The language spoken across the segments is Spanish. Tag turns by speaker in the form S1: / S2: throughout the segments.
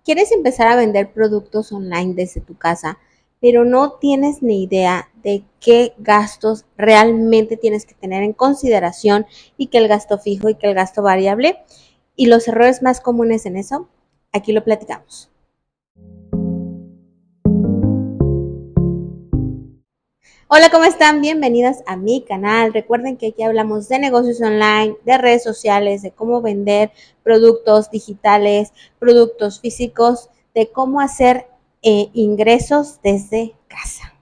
S1: ¿Quieres empezar a vender productos online desde tu casa, pero no tienes ni idea de qué gastos realmente tienes que tener en consideración y que el gasto fijo y que el gasto variable y los errores más comunes en eso? Aquí lo platicamos. Hola, ¿cómo están? Bienvenidas a mi canal. Recuerden que aquí hablamos de negocios online, de redes sociales, de cómo vender productos digitales, productos físicos, de cómo hacer ingresos desde casa.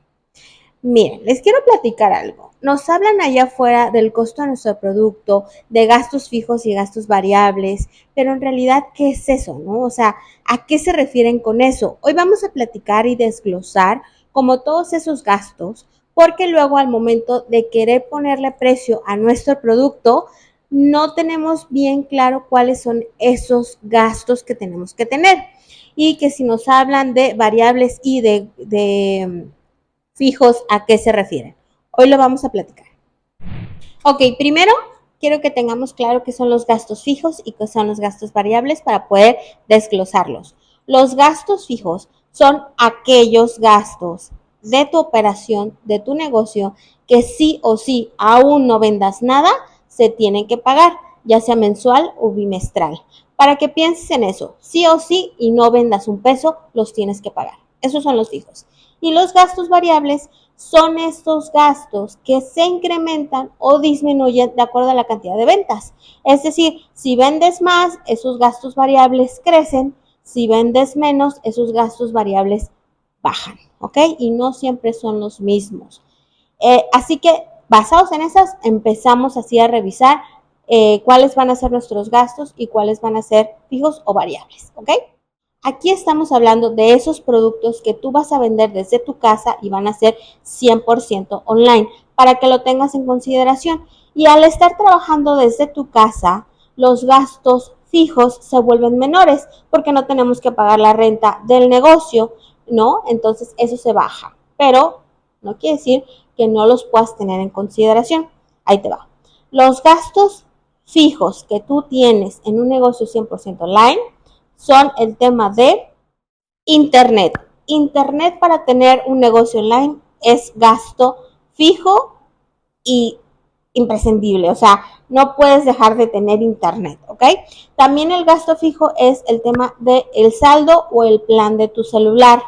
S1: Miren, les quiero platicar algo. Nos hablan allá afuera del costo de nuestro producto, de gastos fijos y gastos variables, pero en realidad, ¿qué es eso, no? O sea, ¿a qué se refieren con eso? Hoy vamos a platicar y desglosar como todos esos gastos, porque luego al momento de querer ponerle precio a nuestro producto, no tenemos bien claro cuáles son esos gastos que tenemos que tener. Y que si nos hablan de variables y de fijos, ¿a qué se refieren? Hoy lo vamos a platicar. Ok, primero quiero que tengamos claro qué son los gastos fijos y qué son los gastos variables para poder desglosarlos. Los gastos fijos son aquellos gastos de tu operación, de tu negocio, que sí o sí, aún no vendas nada, se tienen que pagar, ya sea mensual o bimestral. Para que pienses en eso, sí o sí, y no vendas un peso, los tienes que pagar. Esos son los fijos. Y los gastos variables son estos gastos que se incrementan o disminuyen de acuerdo a la cantidad de ventas. Es decir, si vendes más, esos gastos variables crecen, si vendes menos, esos gastos variables bajan, ¿ok? Y no siempre son los mismos. Así que basados en esas, empezamos así a revisar cuáles van a ser nuestros gastos y cuáles van a ser fijos o variables, ¿ok? Aquí estamos hablando de esos productos que tú vas a vender desde tu casa y van a ser 100% online, para que lo tengas en consideración. Y al estar trabajando desde tu casa, los gastos fijos se vuelven menores porque no tenemos que pagar la renta del negocio, ¿no? Entonces eso se baja, pero no quiere decir que no los puedas tener en consideración. Ahí te va. Los gastos fijos que tú tienes en un negocio 100% online son el tema de Internet. Internet para tener un negocio online es gasto fijo y imprescindible, o sea, no puedes dejar de tener internet, ¿ok? También el gasto fijo es el tema del saldo o el plan de tu celular.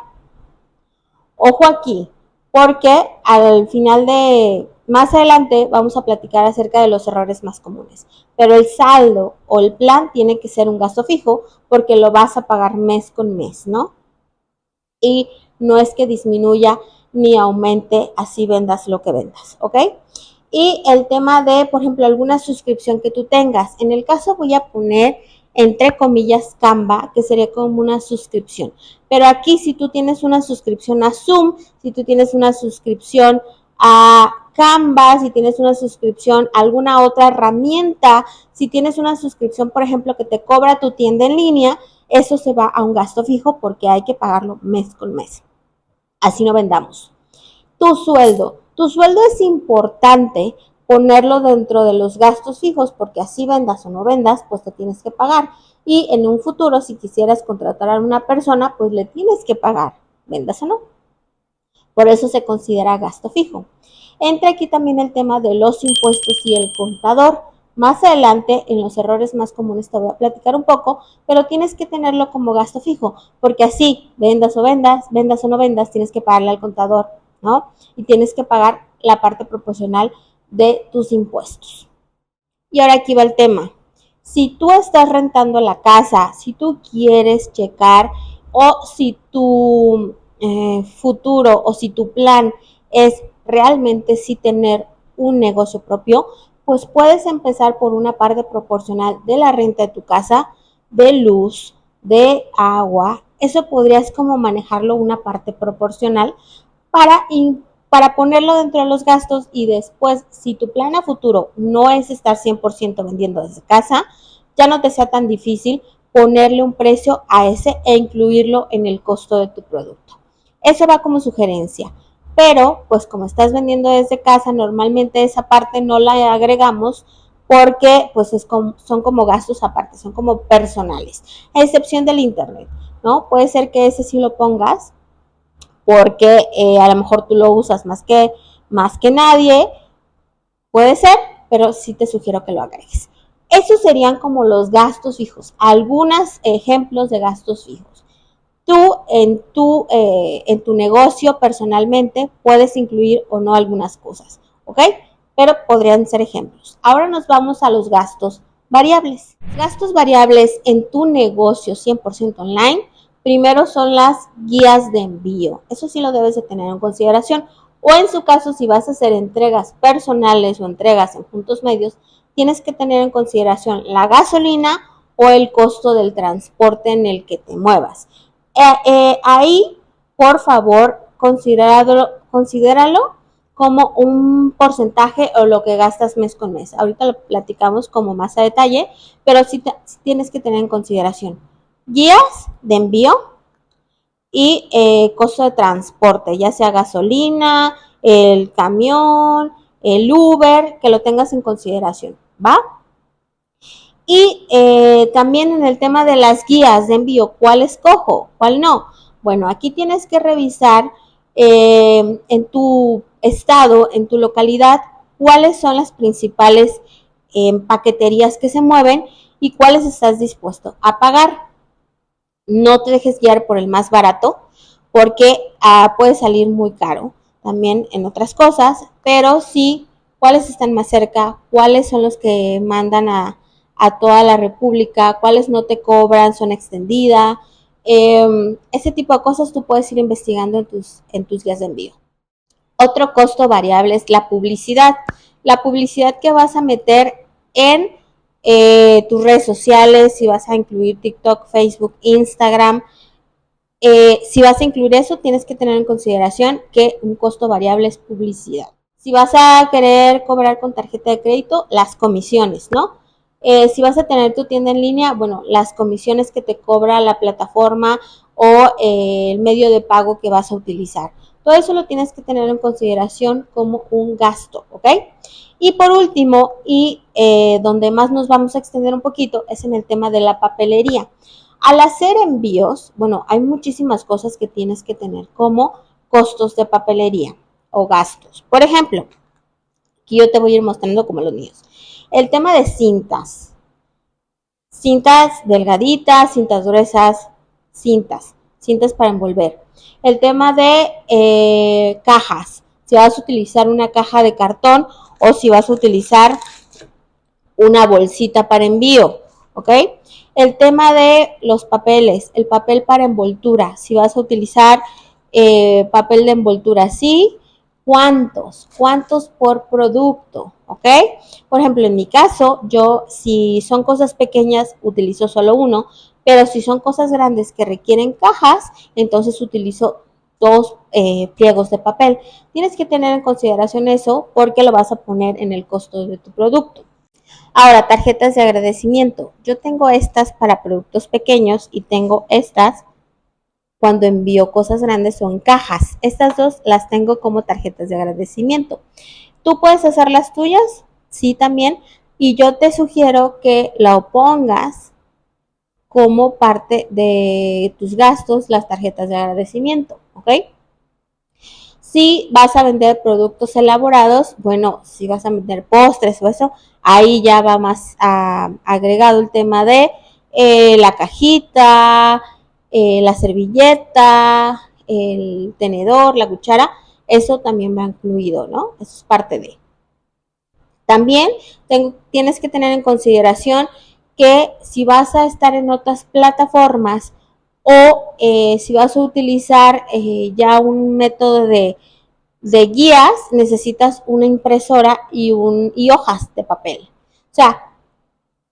S1: Ojo aquí, porque al final de más adelante vamos a platicar acerca de los errores más comunes. Pero el saldo o el plan tiene que ser un gasto fijo porque lo vas a pagar mes con mes, ¿no? Y no es que disminuya ni aumente así vendas lo que vendas, ¿ok? Y el tema de, por ejemplo, alguna suscripción que tú tengas. En el caso voy a poner entre comillas Canva, que sería como una suscripción. Pero aquí si tú tienes una suscripción a Zoom, si tú tienes una suscripción a Canva, si tienes una suscripción a alguna otra herramienta, si tienes una suscripción, por ejemplo, que te cobra tu tienda en línea, eso se va a un gasto fijo porque hay que pagarlo mes con mes. Así no vendamos. Tu sueldo es importante ponerlo dentro de los gastos fijos porque así vendas o no vendas, pues te tienes que pagar. Y en un futuro, si quisieras contratar a una persona, pues le tienes que pagar, vendas o no. Por eso se considera gasto fijo. Entra aquí también el tema de los impuestos y el contador. Más adelante, en los errores más comunes te voy a platicar un poco, pero tienes que tenerlo como gasto fijo, porque así, vendas o no vendas, tienes que pagarle al contador, ¿no? Y tienes que pagar la parte proporcional de tus impuestos. Y ahora aquí va el tema. Si tú estás rentando la casa, si tú quieres checar o si tu futuro o si tu plan es realmente sí tener un negocio propio, pues puedes empezar por una parte proporcional de la renta de tu casa, de luz, de agua. Eso podrías como manejarlo una parte proporcional para para ponerlo dentro de los gastos y después, si tu plan a futuro no es estar 100% vendiendo desde casa, ya no te sea tan difícil ponerle un precio a ese e incluirlo en el costo de tu producto. Eso va como sugerencia. Pero, pues como estás vendiendo desde casa, normalmente esa parte no la agregamos porque pues son como gastos aparte, son como personales, a excepción del internet. ¿no? Puede ser que ese sí lo pongas porque a lo mejor tú lo usas más que nadie, puede ser, pero sí te sugiero que lo agregues. Esos serían como los gastos fijos, algunos ejemplos de gastos fijos. Tú en tu negocio personalmente puedes incluir o no algunas cosas, ¿ok? Pero podrían ser ejemplos. Ahora nos vamos a los gastos variables. Gastos variables en tu negocio 100% online, primero son las guías de envío. Eso sí lo debes de tener en consideración. O en su caso, si vas a hacer entregas personales o entregas en puntos medios, tienes que tener en consideración la gasolina o el costo del transporte en el que te muevas. Ahí, por favor, considéralo como un porcentaje o lo que gastas mes con mes. Ahorita lo platicamos como más a detalle, pero sí tienes que tener en consideración guías de envío y costo de transporte, ya sea gasolina, el camión, el Uber, que lo tengas en consideración, ¿va? Y también en el tema de las guías de envío, ¿cuál escojo? ¿Cuál no? Bueno, aquí tienes que revisar en tu estado, en tu localidad, cuáles son las principales paqueterías que se mueven y cuáles estás dispuesto a pagar. No te dejes guiar por el más barato porque puede salir muy caro también en otras cosas, pero sí cuáles están más cerca, cuáles son los que mandan a toda la República, cuáles no te cobran, son extendidas. Ese tipo de cosas tú puedes ir investigando en tus guías de envío. Otro costo variable es la publicidad. La publicidad que vas a meter en tus redes sociales, si vas a incluir TikTok, Facebook, Instagram. Si vas a incluir eso, tienes que tener en consideración que un costo variable es publicidad. Si vas a querer cobrar con tarjeta de crédito, las comisiones, ¿no? Si vas a tener tu tienda en línea, bueno, las comisiones que te cobra la plataforma o el medio de pago que vas a utilizar. Todo eso lo tienes que tener en consideración como un gasto, ¿ok? Y por último, y donde más nos vamos a extender un poquito, es en el tema de la papelería. Al hacer envíos, bueno, hay muchísimas cosas que tienes que tener como costos de papelería o gastos. Por ejemplo, aquí yo te voy a ir mostrando como los míos. El tema de cintas. Cintas delgaditas, cintas gruesas, cintas para envolver. El tema de cajas. Si vas a utilizar una caja de cartón o si vas a utilizar una bolsita para envío, ¿ok? El tema de los papeles, el papel para envoltura, si vas a utilizar papel de envoltura, sí, ¿cuántos por producto? ¿Ok? Por ejemplo, en mi caso, yo si son cosas pequeñas, utilizo solo uno, pero si son cosas grandes que requieren cajas, entonces utilizo dos pliegos de papel. Tienes que tener en consideración eso porque lo vas a poner en el costo de tu producto. Ahora, tarjetas de agradecimiento. Yo tengo estas para productos pequeños y tengo estas cuando envío cosas grandes son cajas. Estas dos las tengo como tarjetas de agradecimiento. ¿Tú puedes hacer las tuyas? Sí, también. Y yo te sugiero que lo pongas como parte de tus gastos, las tarjetas de agradecimiento, ¿ok? Si vas a vender productos elaborados, bueno, si vas a vender postres o eso, ahí ya va más agregado el tema de la cajita, la servilleta, el tenedor, la cuchara, eso también va incluido, ¿no? Eso es parte de. También tienes que tener en consideración que si vas a estar en otras plataformas o si vas a utilizar ya un método de guías, necesitas una impresora y hojas de papel. O sea,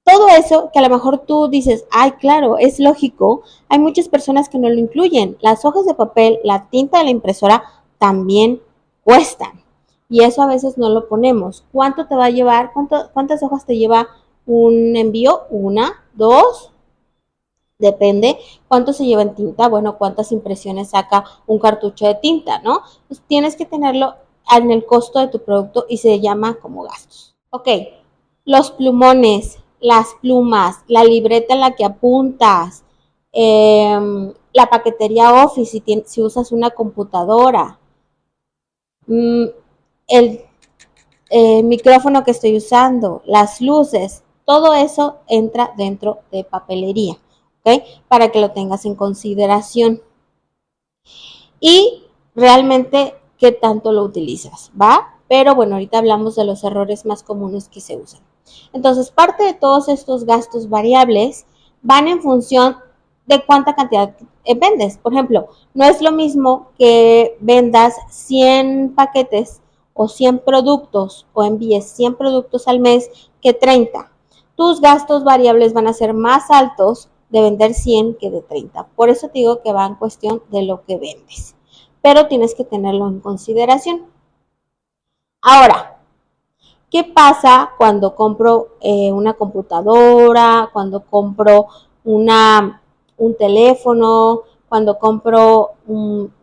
S1: todo eso que a lo mejor tú dices, ay, claro, es lógico, hay muchas personas que no lo incluyen. Las hojas de papel, la tinta de la impresora también cuestan. Y eso a veces no lo ponemos. ¿Cuánto te va a llevar? ¿Cuántas hojas te lleva un envío? Una, dos, depende cuánto se lleva en tinta, bueno, cuántas impresiones saca un cartucho de tinta, ¿no? Pues tienes que tenerlo en el costo de tu producto y se llama como gastos. Ok, los plumones, las plumas, la libreta en la que apuntas, la paquetería Office si usas una computadora, el micrófono que estoy usando, las luces, todo eso entra dentro de papelería, ¿ok? Para que lo tengas en consideración. Y realmente qué tanto lo utilizas, ¿va? Pero bueno, ahorita hablamos de los errores más comunes que se usan. Entonces, parte de todos estos gastos variables van en función de cuánta cantidad vendes. Por ejemplo, no es lo mismo que vendas 100 paquetes o 100 productos o envíes 100 productos al mes que 30. Tus gastos variables van a ser más altos de vender 100 que de 30. Por eso te digo que va en cuestión de lo que vendes. Pero tienes que tenerlo en consideración. Ahora, ¿qué pasa cuando compro una computadora, cuando compro un teléfono, cuando compro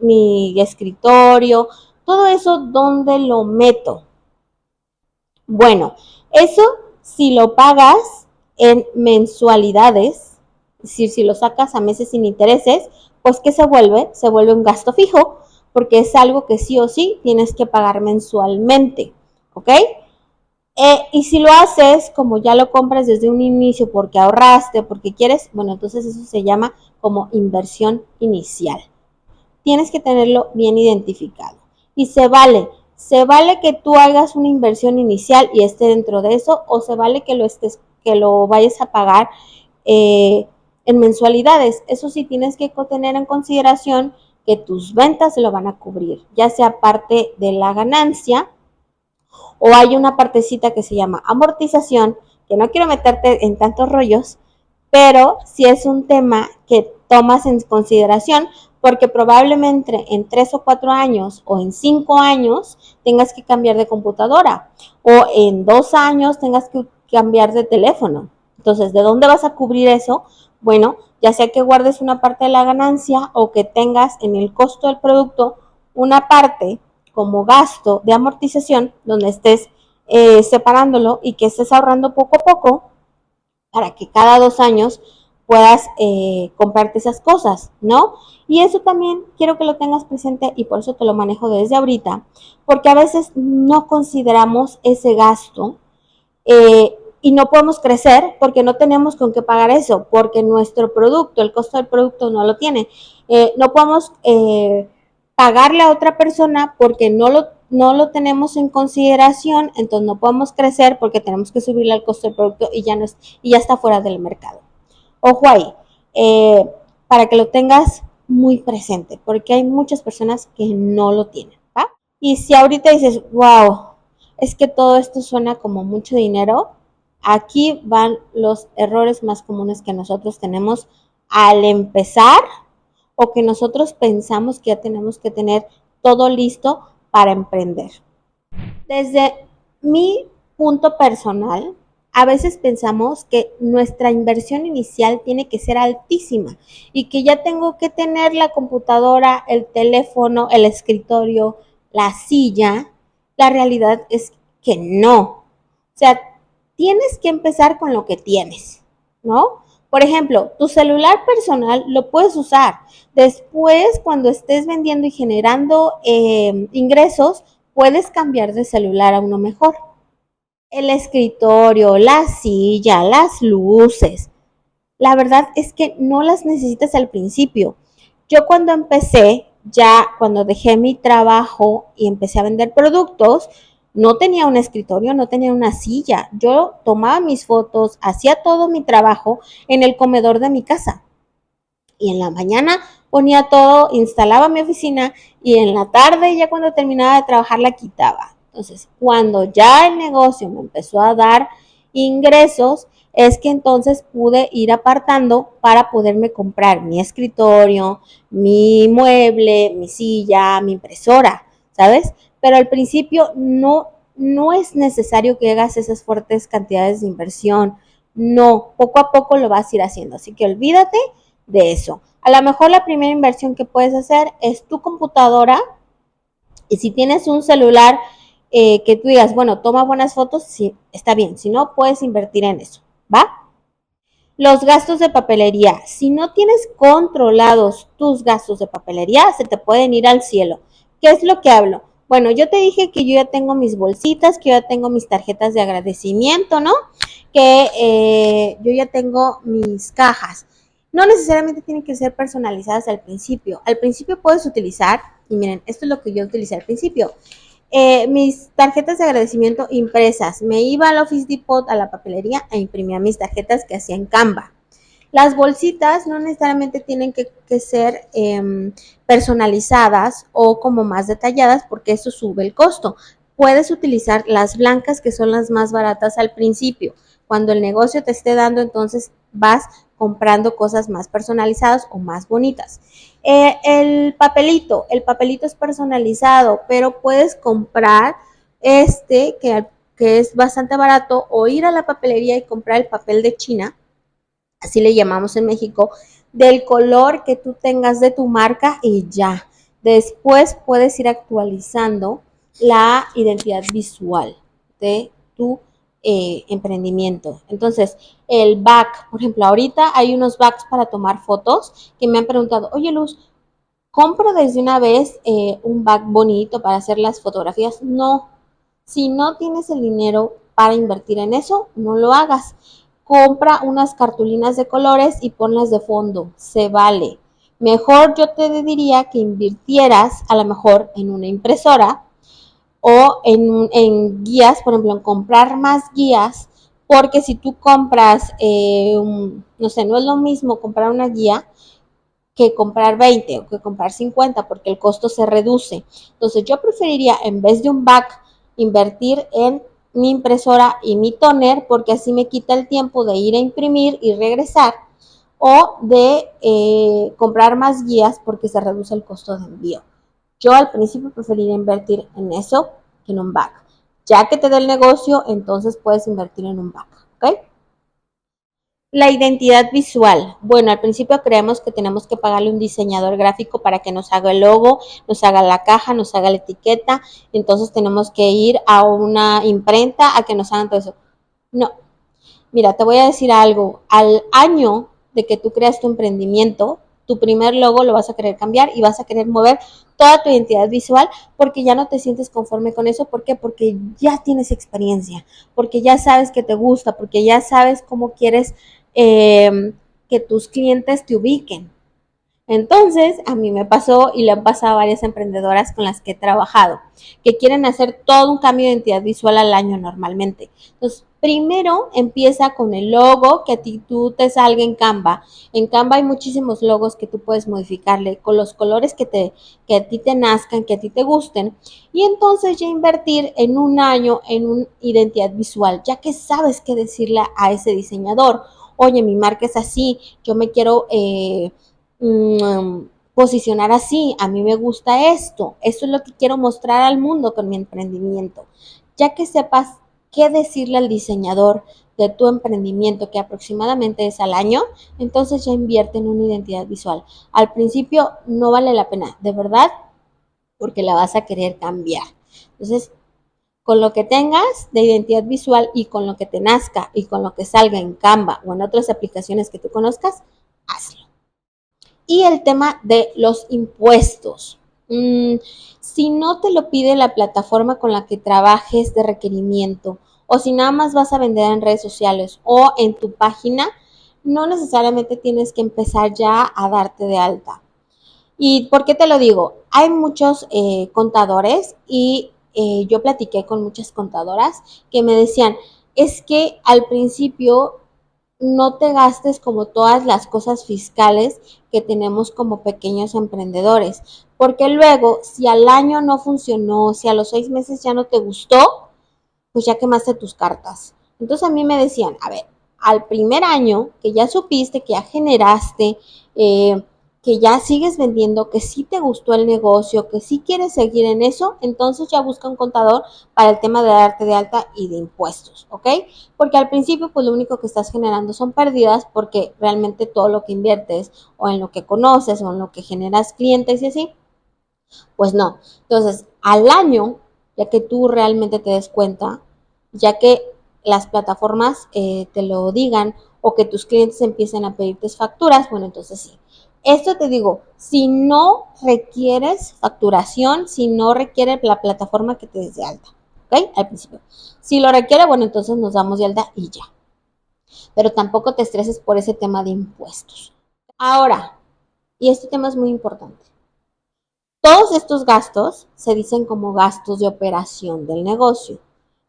S1: mi escritorio? Todo eso, ¿dónde lo meto? Bueno, eso si lo pagas en mensualidades, es decir, si lo sacas a meses sin intereses, pues ¿qué se vuelve? Se vuelve un gasto fijo, porque es algo que sí o sí tienes que pagar mensualmente, ¿ok? Y si lo haces, como ya lo compras desde un inicio porque ahorraste, porque quieres, bueno, entonces eso se llama como inversión inicial. Tienes que tenerlo bien identificado. Y se vale que tú hagas una inversión inicial y esté dentro de eso, o se vale que lo vayas a pagar en mensualidades. Eso sí tienes que tener en consideración que tus ventas se lo van a cubrir, ya sea parte de la ganancia o hay una partecita que se llama amortización, que no quiero meterte en tantos rollos, pero sí es un tema que tomas en consideración porque probablemente en 3 o 4 años o en 5 años tengas que cambiar de computadora o en 2 años tengas que cambiar de teléfono. Entonces, ¿de dónde vas a cubrir eso? Bueno, ya sea que guardes una parte de la ganancia o que tengas en el costo del producto una parte como gasto de amortización donde estés separándolo y que estés ahorrando poco a poco para que cada 2 años puedas comprarte esas cosas, ¿no? Y eso también quiero que lo tengas presente y por eso te lo manejo desde ahorita, porque a veces no consideramos ese gasto y no podemos crecer porque no tenemos con qué pagar eso, porque nuestro producto, el costo del producto no lo tiene. No podemos pagarle a otra persona porque no lo tenemos en consideración, entonces no podemos crecer porque tenemos que subirle el costo del producto y ya está fuera del mercado. Ojo ahí, eh, para que lo tengas muy presente, porque hay muchas personas que no lo tienen, ¿va? Y si ahorita dices, wow, es que todo esto suena como mucho dinero, aquí van los errores más comunes que nosotros tenemos al empezar o que nosotros pensamos que ya tenemos que tener todo listo para emprender. Desde mi punto personal, a veces pensamos que nuestra inversión inicial tiene que ser altísima y que ya tengo que tener la computadora, el teléfono, el escritorio, la silla. La realidad es que no. O sea, tienes que empezar con lo que tienes, ¿no? Por ejemplo, tu celular personal lo puedes usar. Después, cuando estés vendiendo y generando ingresos, puedes cambiar de celular a uno mejor. El escritorio, la silla, las luces. La verdad es que no las necesitas al principio. Yo cuando empecé, ya cuando dejé mi trabajo y empecé a vender productos, no tenía un escritorio, no tenía una silla. Yo tomaba mis fotos, hacía todo mi trabajo en el comedor de mi casa. Y en la mañana ponía todo, instalaba mi oficina y en la tarde ya cuando terminaba de trabajar la quitaba. Entonces, cuando ya el negocio me empezó a dar ingresos, es que entonces pude ir apartando para poderme comprar mi escritorio, mi mueble, mi silla, mi impresora, ¿sabes? Pero al principio no es necesario que hagas esas fuertes cantidades de inversión. No, poco a poco lo vas a ir haciendo. Así que olvídate de eso. A lo mejor la primera inversión que puedes hacer es tu computadora y si tienes un celular que tú digas, bueno, toma buenas fotos, sí, está bien. Si no, puedes invertir en eso, ¿va? Los gastos de papelería. Si no tienes controlados tus gastos de papelería, se te pueden ir al cielo. ¿Qué es lo que hablo? Bueno, yo te dije que yo ya tengo mis bolsitas, que yo ya tengo mis tarjetas de agradecimiento, ¿no? Que yo ya tengo mis cajas. No necesariamente tienen que ser personalizadas al principio. Al principio puedes utilizar, y miren, esto es lo que yo utilicé al principio, mis tarjetas de agradecimiento impresas. Me iba al Office Depot, a la papelería, e imprimía mis tarjetas que hacía en Canva. Las bolsitas no necesariamente tienen que ser personalizadas o como más detalladas porque eso sube el costo. Puedes utilizar las blancas que son las más baratas al principio. Cuando el negocio te esté dando, entonces vas comprando cosas más personalizadas o más bonitas. El papelito es personalizado, pero puedes comprar que es bastante barato o ir a la papelería y comprar el papel de China, así le llamamos en México, del color que tú tengas de tu marca y ya. Después puedes ir actualizando la identidad visual de tu emprendimiento. Entonces, el back, por ejemplo, ahorita hay unos backs para tomar fotos que me han preguntado, oye Luz, ¿compro desde una vez un back bonito para hacer las fotografías? No, si no tienes el dinero para invertir en eso, no lo hagas. Compra unas cartulinas de colores y ponlas de fondo, se vale. Mejor yo te diría que invirtieras a lo mejor en una impresora o en guías, por ejemplo, en comprar más guías, porque si tú compras, no sé, no es lo mismo comprar una guía que comprar 20 o que comprar 50 porque el costo se reduce. Entonces yo preferiría en vez de un back invertir en mi impresora y mi toner porque así me quita el tiempo de ir a imprimir y regresar o de comprar más guías porque se reduce el costo de envío. Yo al principio preferiría invertir en eso que en un back. Ya que te dé el negocio, entonces puedes invertir en un back, ¿ok? La identidad visual. Bueno, al principio creemos que tenemos que pagarle un diseñador gráfico para que nos haga el logo, nos haga la caja, nos haga la etiqueta. Entonces tenemos que ir a una imprenta a que nos hagan todo eso. No, mira, te voy a decir algo. Al año de que tú creas tu emprendimiento, tu primer logo lo vas a querer cambiar y vas a querer mover toda tu identidad visual porque ya no te sientes conforme con eso. ¿Por qué? Porque ya tienes experiencia, porque ya sabes que te gusta, porque ya sabes cómo quieres que tus clientes te ubiquen. Entonces, a mí me pasó y le han pasado a varias emprendedoras con las que he trabajado, que quieren hacer todo un cambio de identidad visual al año normalmente. Entonces, primero empieza con el logo que a ti tú te salga en Canva. En Canva hay muchísimos logos que tú puedes modificarle con los colores que a ti te nazcan, que a ti te gusten. Y entonces ya invertir en un año en una identidad visual, ya que sabes qué decirle a ese diseñador. Oye, mi marca es así, yo me quiero posicionar así, a mí me gusta esto, eso es lo que quiero mostrar al mundo con mi emprendimiento. Ya que sepas qué decirle al diseñador de tu emprendimiento, que aproximadamente es al año, entonces ya invierte en una identidad visual. Al principio no vale la pena, de verdad, porque la vas a querer cambiar. Entonces, con lo que tengas de identidad visual y con lo que te nazca y con lo que salga en Canva o en otras aplicaciones que tú conozcas, hazlo. Y el tema de los impuestos. Si no te lo pide la plataforma con la que trabajes de requerimiento o si nada más vas a vender en redes sociales o en tu página, no necesariamente tienes que empezar ya a darte de alta. ¿Y por qué te lo digo? Hay muchos contadores y yo platiqué con muchas contadoras que me decían, es que al principio no te gastes como todas las cosas fiscales que tenemos como pequeños emprendedores, porque luego si al año no funcionó, si a los 6 meses ya no te gustó, pues ya quemaste tus cartas. Entonces a mí me decían, a ver, al primer año que ya supiste, que ya generaste, que ya sigues vendiendo, que sí te gustó el negocio, que sí quieres seguir en eso, entonces ya busca un contador para el tema de darte de alta y de impuestos, ¿ok? Porque al principio pues lo único que estás generando son pérdidas porque realmente todo lo que inviertes o en lo que conoces o en lo que generas clientes y así, pues no. Entonces, al año, ya que tú realmente te des cuenta, ya que las plataformas te lo digan o que tus clientes empiecen a pedirte facturas, bueno, entonces sí. Esto te digo, si no requieres facturación, si no requiere la plataforma que te des de alta, ¿ok? Al principio. Si lo requiere, bueno, entonces nos damos de alta y ya. Pero tampoco te estreses por ese tema de impuestos. Ahora, y este tema es muy importante, todos estos gastos se dicen como gastos de operación del negocio.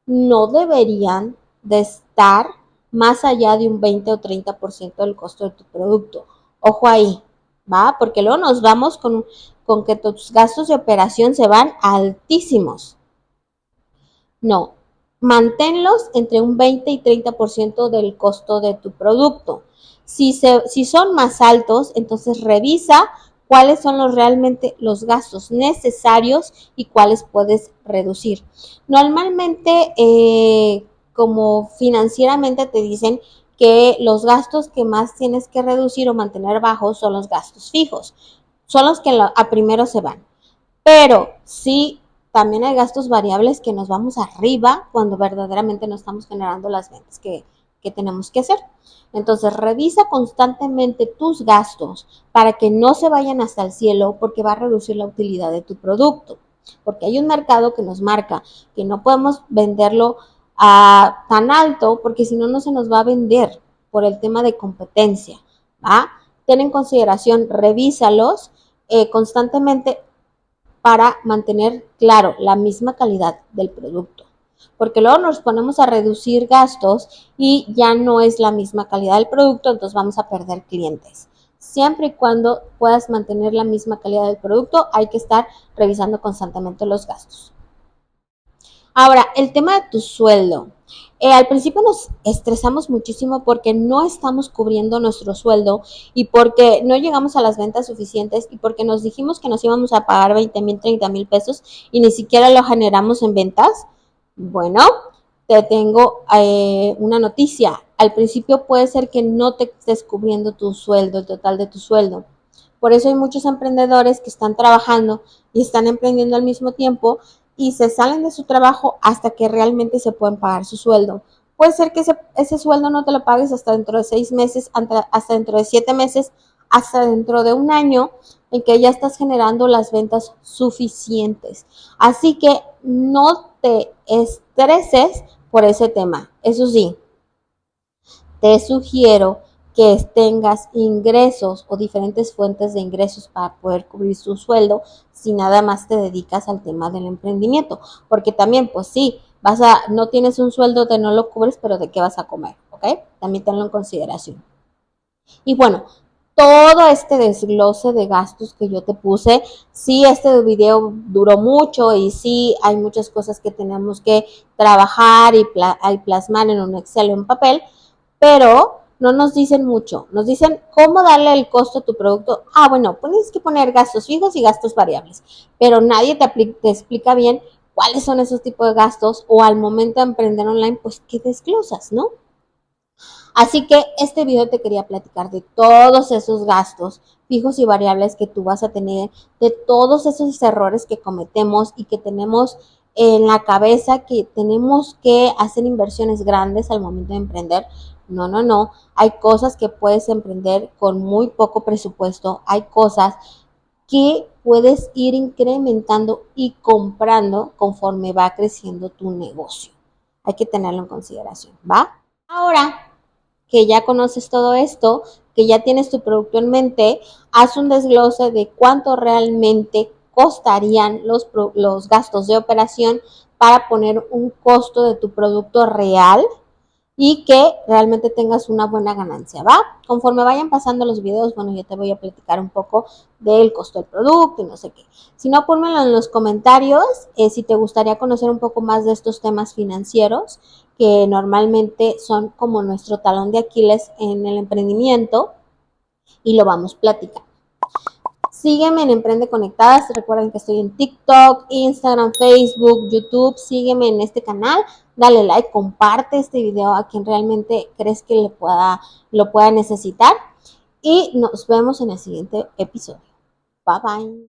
S1: No deberían de estar más allá de un 20 o 30% del costo de tu producto. Ojo ahí, ¿va? Porque luego nos vamos con que tus gastos de operación se van altísimos. No, manténlos entre un 20 y 30% del costo de tu producto. Si son más altos, entonces revisa cuáles son realmente los gastos necesarios y cuáles puedes reducir. Normalmente, como financieramente te dicen que los gastos que más tienes que reducir o mantener bajos son los gastos fijos. Son los que a primero se van. Pero sí, también hay gastos variables que nos vamos arriba cuando verdaderamente no estamos generando las ventas que tenemos que hacer. Entonces, revisa constantemente tus gastos para que no se vayan hasta el cielo porque va a reducir la utilidad de tu producto. Porque hay un mercado que nos marca que no podemos venderlo tan alto porque si no, no se nos va a vender por el tema de competencia. ¿Va? Ten en consideración, revísalos constantemente para mantener, claro, la misma calidad del producto. Porque luego nos ponemos a reducir gastos y ya no es la misma calidad del producto, entonces vamos a perder clientes. Siempre y cuando puedas mantener la misma calidad del producto, hay que estar revisando constantemente los gastos. Ahora, el tema de tu sueldo. Al principio nos estresamos muchísimo porque no estamos cubriendo nuestro sueldo y porque no llegamos a las ventas suficientes y porque nos dijimos que nos íbamos a pagar 20,000, 30,000 pesos y ni siquiera lo generamos en ventas. Bueno, te tengo una noticia. Al principio puede ser que no te estés cubriendo tu sueldo, el total de tu sueldo. Por eso hay muchos emprendedores que están trabajando y están emprendiendo al mismo tiempo y se salen de su trabajo hasta que realmente se pueden pagar su sueldo. Puede ser que ese sueldo no te lo pagues hasta dentro de 6 meses, hasta dentro de 7 meses, hasta dentro de un año en que ya estás generando las ventas suficientes. Así que no te estreses por ese tema. Eso sí, te sugiero que tengas ingresos o diferentes fuentes de ingresos para poder cubrir su sueldo si nada más te dedicas al tema del emprendimiento. Porque también, pues sí, no tienes un sueldo de no lo cubres, pero ¿de qué vas a comer? ¿Ok? También tenlo en consideración. Y bueno, todo este desglose de gastos que yo te puse, sí, este video duró mucho y sí, hay muchas cosas que tenemos que trabajar y plasmar en un Excel o en papel, pero no nos dicen mucho. Nos dicen cómo darle el costo a tu producto. Bueno, tienes que poner gastos fijos y gastos variables, pero nadie te explica bien cuáles son esos tipos de gastos o al momento de emprender online, pues qué desglosas, ¿no? Así que este video te quería platicar de todos esos gastos fijos y variables que tú vas a tener, de todos esos errores que cometemos y que tenemos en la cabeza que tenemos que hacer inversiones grandes al momento de emprender. No, no, no. Hay cosas que puedes emprender con muy poco presupuesto. Hay cosas que puedes ir incrementando y comprando conforme va creciendo tu negocio. Hay que tenerlo en consideración, ¿va? Ahora que ya conoces todo esto, que ya tienes tu producto en mente, haz un desglose de cuánto realmente costarían los gastos de operación para poner un costo de tu producto real y que realmente tengas una buena ganancia, ¿va? Conforme vayan pasando los videos, bueno, yo te voy a platicar un poco del costo del producto y no sé qué. Si no, pónmelo en los comentarios si te gustaría conocer un poco más de estos temas financieros que normalmente son como nuestro talón de Aquiles en el emprendimiento y lo vamos platicando. Sígueme en Emprende Conectadas. Recuerden que estoy en TikTok, Instagram, Facebook, YouTube. Sígueme en este canal. Dale like, comparte este video a quien realmente crees que lo pueda necesitar. Y nos vemos en el siguiente episodio. Bye bye.